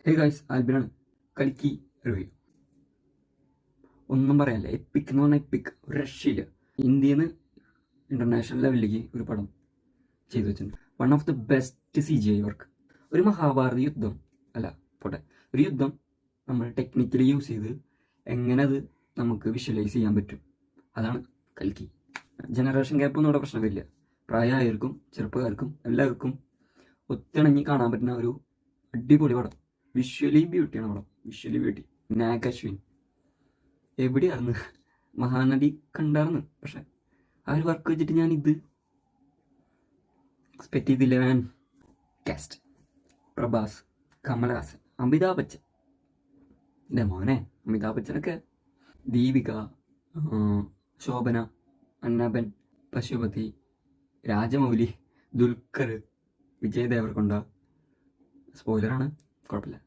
Hey guys, ആൽബിനാണ്. കൽക്കി review. ഒന്നും പറയാനില്ല. എപ്പിക് എന്ന് പറഞ്ഞാൽ എപ്പിക്, ഒരു രക്ഷയില്ല. ഇന്ത്യയിൽ നിന്ന് ഇന്റർനാഷണൽ ലെവലിലേക്ക് ഒരു പടം ചെയ്തു വെച്ചിട്ടുണ്ട്. One of the best CGI work. ഒരു മഹാഭാരത യുദ്ധം അല്ല, പോട്ടെ, ഒരു യുദ്ധം നമ്മൾ ടെക്നിക്കലി യൂസ് ചെയ്ത് എങ്ങനെ അത് നമുക്ക് വിഷ്വലൈസ് ചെയ്യാൻ പറ്റും, അതാണ് കൽക്കി. ജനറേഷൻ ഗ്യാപ്പൊന്നും ഇവിടെ പ്രശ്നമില്ല. പ്രായമായവർക്കും ചെറുപ്പക്കാർക്കും എല്ലാവർക്കും ഒത്തിണങ്ങി കാണാൻ പറ്റുന്ന ഒരു അടിപൊളി പടം. വിഷ്വലി ബ്യൂട്ടിയാണ് പടം, വിഷ്വലി ബ്യൂട്ടി. നാഗ് അശ്വിൻ എവിടെയായിരുന്നു? മഹാനടി കണ്ടായിരുന്നു, പക്ഷെ ആ ഒരു വർക്ക് വെച്ചിട്ട് ഞാൻ ഇത് എക്സ്പെക്ട് ചെയ്തില്ല. മാൻ. കാസ്റ്റ്: പ്രഭാസ്, കമലഹാസൻ, അമിതാഭ് ബച്ചൻ. എൻ്റെ മോനെ, അമിതാഭ് ബച്ചനൊക്കെ. ദീപിക, ശോഭന, അന്നപ്പൻ, പശുപതി, രാജമൗലി, ദുൽഖർ, വിജയ് ദേവർകൊണ്ട. സ്പോയിലറാണ്, കുഴപ്പമില്ല.